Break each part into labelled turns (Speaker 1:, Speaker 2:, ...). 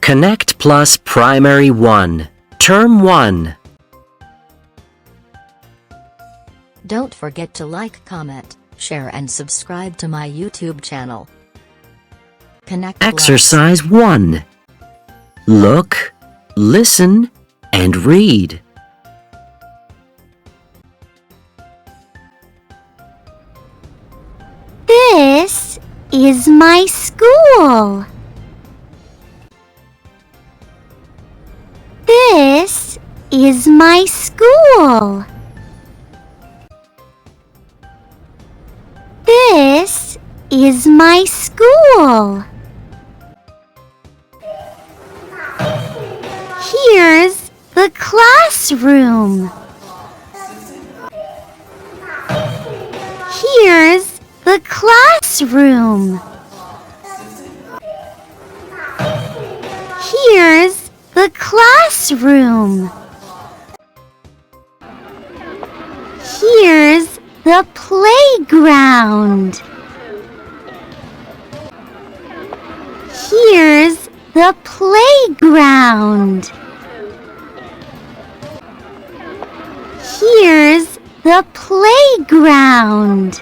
Speaker 1: Connect Plus Primary 1, Term 1.
Speaker 2: Don't forget to like, comment, share and subscribe to my YouTube channel. Connect Plus.
Speaker 1: Exercise 1. Look, listen, and read.
Speaker 3: This is my school. This is my school. This is my school. Here's the classroom. Here's the classroom. Here's the classroom. Here's the playground. Here's the playground. Here's the playground.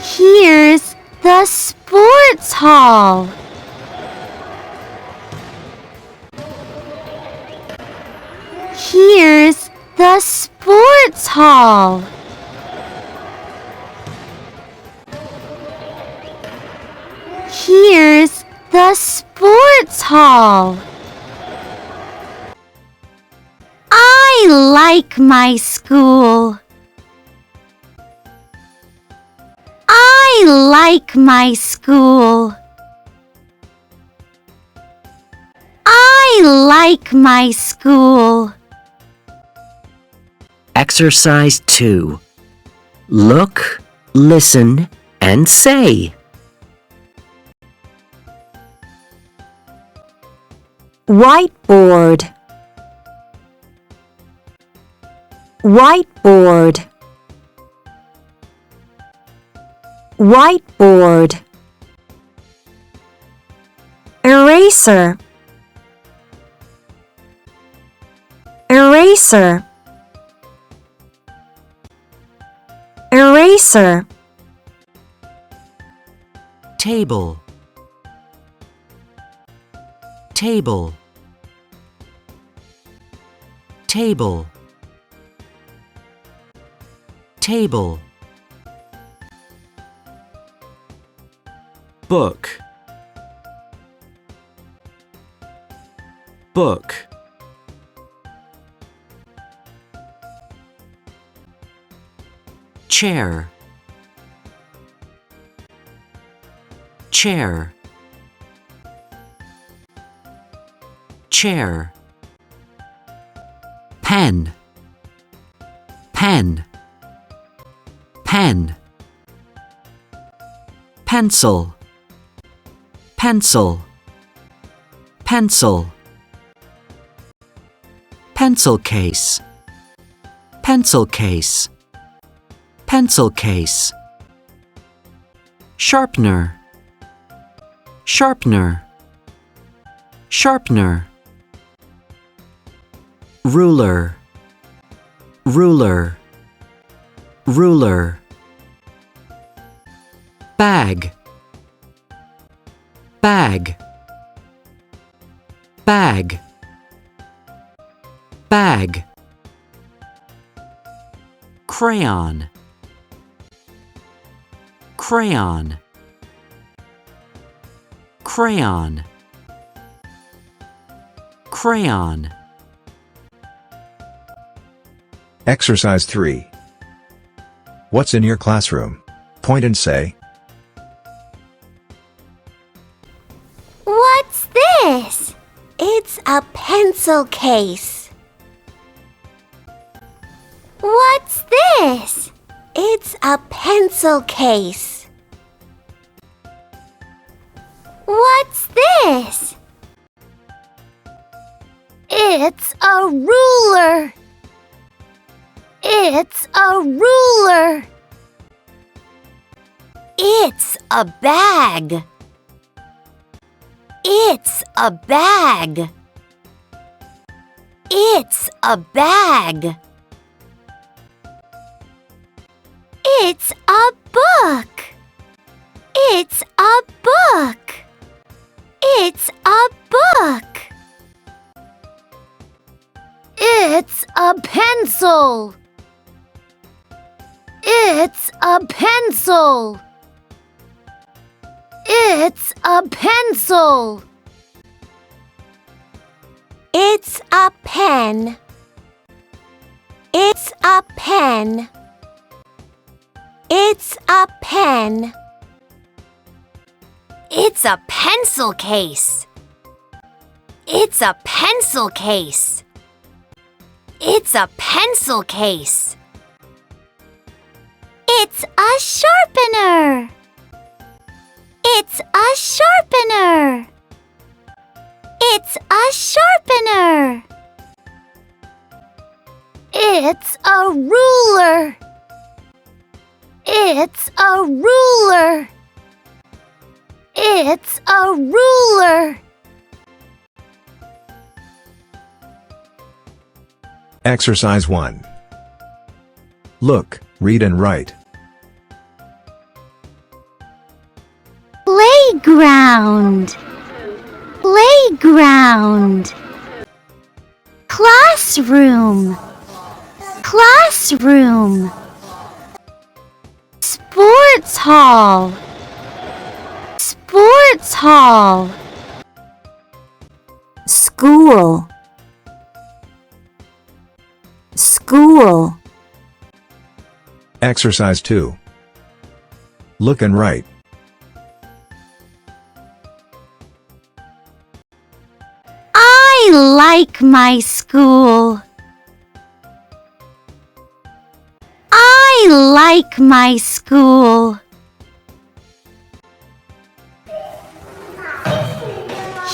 Speaker 3: Here's the sports hall. Here's the sports hall. Here's the sports hall. I like my school. I like my school. I like my school.
Speaker 1: Exercise 2. Look, listen, and say.
Speaker 4: Whiteboard. Whiteboard. Whiteboard. Eraser. Eraser. Eraser.
Speaker 1: Table. Table. Table. Table. Book. Book. Chair. Chair. Chair. Pen. Pen. Pen. Pencil. Pencil. Pencil. Pencil case. Pencil case. Pencil case. Sharpener. Sharpener. Sharpener. Ruler. Ruler. Ruler. Bag. Bag. Bag. Bag. Crayon. Crayon. Crayon. Crayon.
Speaker 5: Exercise 3. What's in your classroom? Point and say.
Speaker 3: What's this? It's a pencil case. What's this? It's a pencil case. What's this? It's a ruler. It's a ruler. It's a bag. It's a bag. It's a bag. It's a book. It's a book. It's a book. It's a pencil. It's a pencil. It's a pencil. It's a pen. It's a pen. It's a pen. It's a pencil case. It's a pencil case. It's a pencil case. It's a sharpener. It's a sharpener. It's a sharpener. It's a ruler. It's a ruler. It's a ruler.
Speaker 5: Exercise 1. Look, read and write.
Speaker 3: Playground. Playground. Classroom. Classroom. Sports hall. Sports hall.
Speaker 4: School. School.
Speaker 5: Exercise 2. Look and write.
Speaker 3: I like my school. I like my school.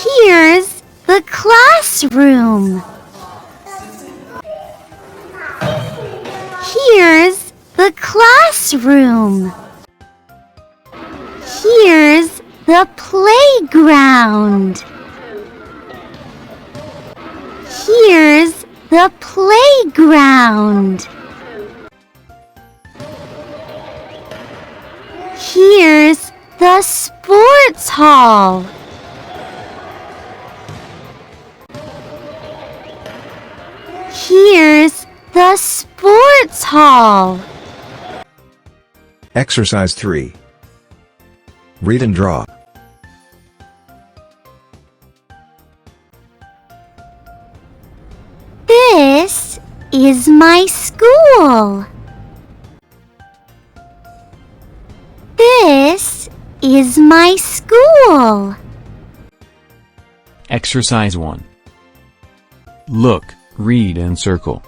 Speaker 3: Here's the classroom. Here's the classroom. Here's the playground. Here's the playground. Here's the sports hall. Here's the sports hall.
Speaker 5: Exercise 3. Read and draw.
Speaker 3: This is my school. This is my school.
Speaker 6: Exercise 1. Look, read and circle.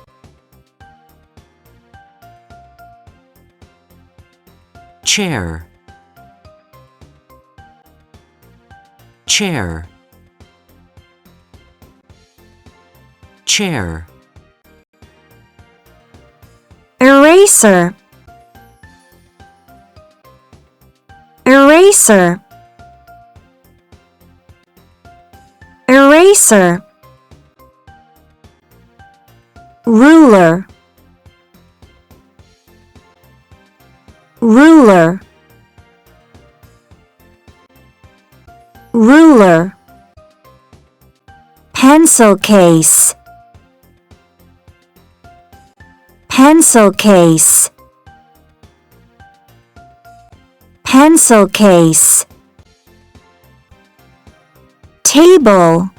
Speaker 1: Chair. Chair. Chair.
Speaker 4: Eraser. Eraser. Eraser. Ruler. Ruler. Ruler. Pencil case. Pencil case. Pencil case. Table.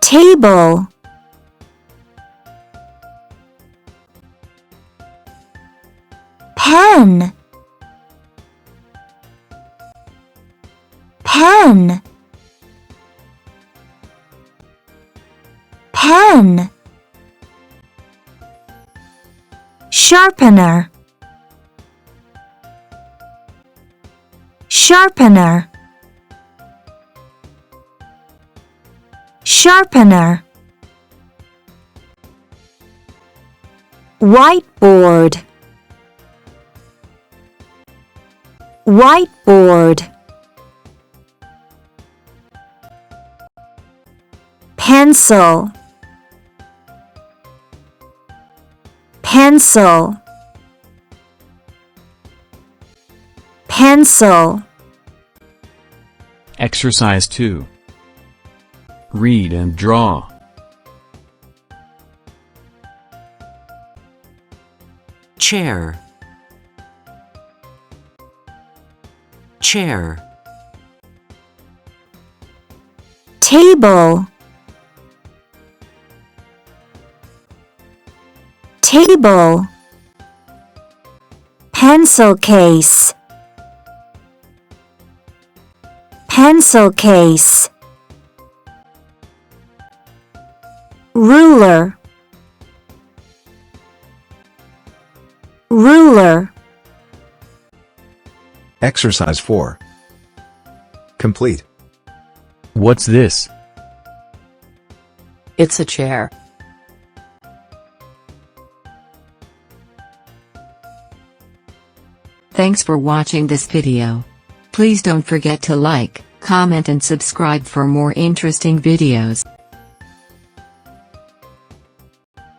Speaker 4: Table. Pen. Pen. Pen. Sharpener. Sharpener. Sharpener. Whiteboard. whiteboard, pencil, pencil, pencil.
Speaker 6: Exercise 2. Read and draw.
Speaker 1: chair, chair,
Speaker 4: table, table, pencil case, pencil case, ruler, ruler.
Speaker 5: Exercise 4. Complete.
Speaker 6: What's this?
Speaker 7: It's a chair. Thanks for watching this video. Please don't forget to like, comment and subscribe for more interesting videos.